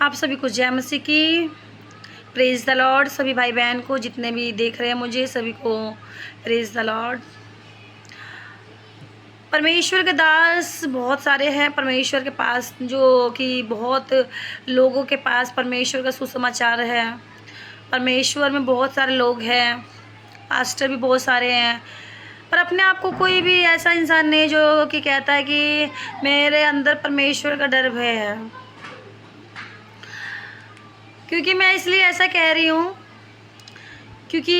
आप सभी को जय मसीह की। Praise the Lord. सभी भाई बहन को, जितने भी देख रहे हैं मुझे, सभी को प्रेज़ द लॉर्ड। परमेश्वर के दास बहुत सारे हैं परमेश्वर के पास, जो कि बहुत लोगों के पास परमेश्वर का सुसमाचार है। परमेश्वर में बहुत सारे लोग हैं, पास्टर भी बहुत सारे हैं, पर अपने आप को कोई भी ऐसा इंसान नहीं जो कि कहता है कि मेरे अंदर परमेश्वर का डर भय है। क्योंकि मैं इसलिए ऐसा कह रही हूँ क्योंकि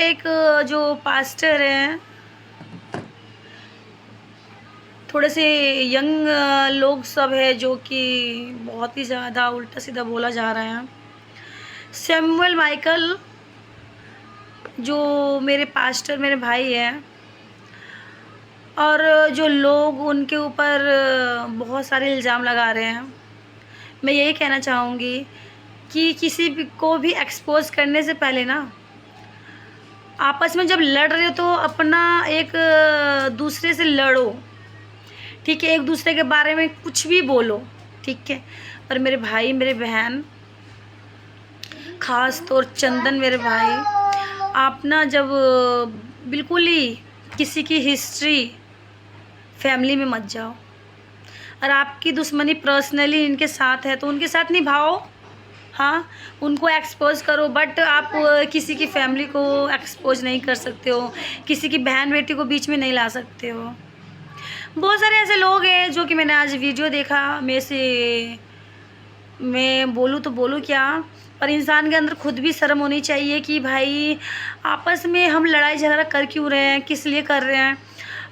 एक जो पास्टर हैं, थोड़े से यंग लोग सब है जो कि बहुत ही ज़्यादा उल्टा सीधा बोला जा रहा है। सैमुअल माइकल जो मेरे पास्टर, मेरे भाई हैं, और जो लोग उनके ऊपर बहुत सारे इल्ज़ाम लगा रहे हैं, मैं यही कहना चाहूँगी कि किसी को भी एक्सपोज करने से पहले ना, आपस में जब लड़ रहे हो तो अपना एक दूसरे से लड़ो, ठीक है। एक दूसरे के बारे में कुछ भी बोलो, ठीक है। पर मेरे भाई, मेरे बहन, ख़ास तौर चंदन मेरे भाई, आप ना जब बिल्कुल ही किसी की हिस्ट्री फैमिली में मत जाओ। और आपकी दुश्मनी पर्सनली इनके साथ है तो उनके साथ निभाओ, हाँ, उनको एक्सपोज करो, बट आप किसी की फैमिली को एक्सपोज नहीं कर सकते हो, किसी की बहन बेटी को बीच में नहीं ला सकते हो। बहुत सारे ऐसे लोग हैं जो कि मैंने आज वीडियो देखा, मैं बोलूँ तो बोलूँ क्या, पर इंसान के अंदर खुद भी शर्म होनी चाहिए कि भाई आपस में हम लड़ाई झगड़ा कर क्यों रहे हैं, किस लिए कर रहे हैं।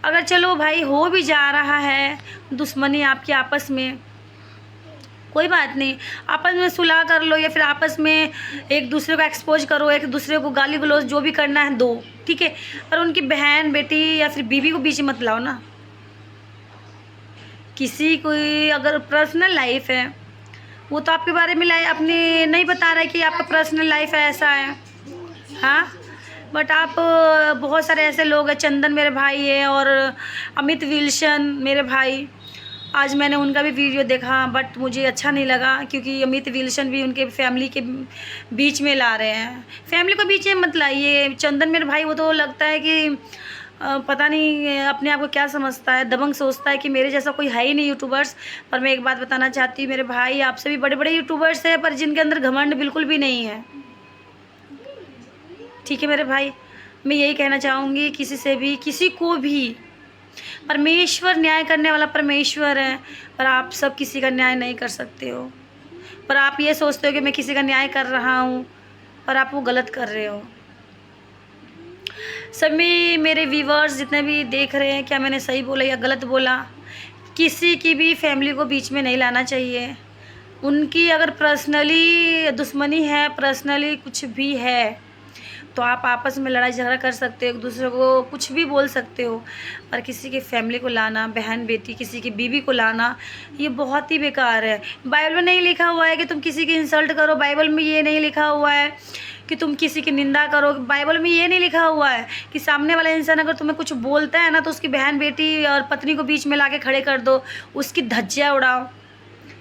अगर चलो भाई हो भी जा रहा है दुश्मनी आपकी आपस में, कोई बात नहीं, आपस में सुलह कर लो, या फिर आपस में एक दूसरे को एक्सपोज करो, एक दूसरे को गाली गलौज जो भी करना है दो, ठीक है। पर उनकी बहन बेटी या फिर बीवी को बीच में मत लाओ ना। किसी कोई अगर पर्सनल लाइफ है, वो तो आपके बारे में अपने नहीं बता रहा है कि आपका पर्सनल लाइफ है ऐसा है, हाँ। बट आप बहुत सारे ऐसे लोग हैं, चंदन मेरे भाई है और अमित विल्सन मेरे भाई, आज मैंने उनका भी वीडियो देखा, बट मुझे अच्छा नहीं लगा क्योंकि अमित विल्सन भी उनके फैमिली के बीच में ला रहे हैं। फैमिली को बीच में मत लाइए। चंदन मेरे भाई, वो तो लगता है कि पता नहीं अपने आप को क्या समझता है, दबंग सोचता है कि मेरे जैसा कोई है ही नहीं यूट्यूबर्स। पर मैं एक बात बताना चाहती हूँ मेरे भाई, आपसे भी बड़े बड़े यूट्यूबर्स हैं पर जिनके अंदर घमंड बिल्कुल भी नहीं है, ठीक है मेरे भाई। मैं यही कहना चाहूँगी, किसी से भी, किसी को भी, परमेश्वर न्याय करने वाला परमेश्वर है, पर आप सब किसी का न्याय नहीं कर सकते हो। पर आप ये सोचते हो कि मैं किसी का न्याय कर रहा हूँ, पर आप वो गलत कर रहे हो। सभी मेरे व्यूवर्स जितने भी देख रहे हैं, क्या मैंने सही बोला या गलत बोला? किसी की भी फैमिली को बीच में नहीं लाना चाहिए। उनकी अगर पर्सनली दुश्मनी है, पर्सनली कुछ भी है, तो आप आपस में लड़ाई झगड़ा कर सकते हो, एक दूसरे को कुछ भी बोल सकते हो, पर किसी की फैमिली को लाना, बहन बेटी, किसी की बीवी को लाना, ये बहुत ही बेकार है। बाइबल में नहीं लिखा हुआ है कि तुम किसी की इंसल्ट करो, बाइबल में ये नहीं लिखा हुआ है कि तुम किसी की निंदा करो, बाइबल में ये नहीं लिखा हुआ है कि सामने वाला इंसान अगर तुम्हें कुछ बोलता है ना तो उसकी बहन बेटी और पत्नी को बीच में ला के खड़े कर दो, उसकी धज्जियाँ उड़ाओ।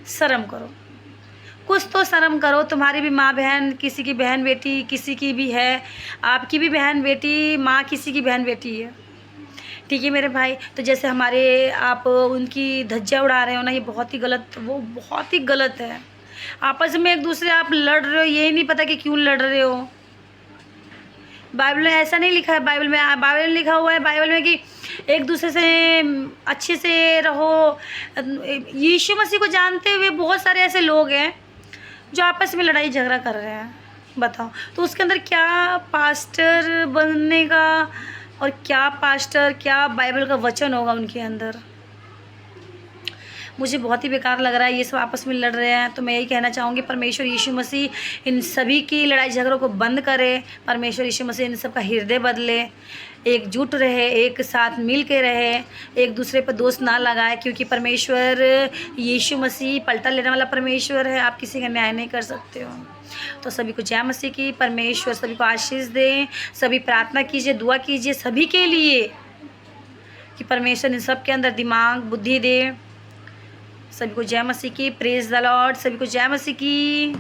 शर्म करो, कुछ तो शर्म करो। तुम्हारी भी माँ बहन, किसी की बहन बेटी किसी की भी है, आपकी भी बहन बेटी माँ किसी की बहन बेटी है, ठीक है मेरे भाई। तो जैसे हमारे आप उनकी धज्जियाँ उड़ा रहे हो ना, ये बहुत ही गलत, वो बहुत ही गलत है। आपस में एक दूसरे आप लड़ रहे हो, यही नहीं पता कि क्यों लड़ रहे हो। बाइबल में ऐसा नहीं लिखा है, बाइबल में लिखा हुआ है बाइबल में कि एक दूसरे से अच्छे से रहो। यीशु मसीह को जानते हुए बहुत सारे ऐसे लोग हैं जो आपस में लड़ाई झगड़ा कर रहे हैं, बताओ। तो उसके अंदर क्या पास्टर बनने का, और क्या पास्टर, क्या बाइबल का वचन होगा उनके अंदर? मुझे बहुत ही बेकार लग रहा है ये सब आपस में लड़ रहे हैं। तो मैं यही कहना चाहूँगी, परमेश्वर यीशु मसीह इन सभी की लड़ाई झगड़ों को बंद करे। परमेश्वर यीशु मसीह इन सब का हृदय बदले, एकजुट रहे, एक साथ मिल के रहे, एक दूसरे पर दोष ना लगाए, क्योंकि परमेश्वर यीशु मसीह पलटा लेने वाला परमेश्वर है। आप किसी का न्याय नहीं कर सकते हो। तो सभी को जय मसीह की। परमेश्वर सभी को आशीष दें। सभी प्रार्थना कीजिए, दुआ कीजिए सभी के लिए कि परमेश्वर इन सब के अंदर दिमाग बुद्धि दे, सभी को जय मसीह की, प्रेज द लॉर्ड, सभी को जय मसीह की।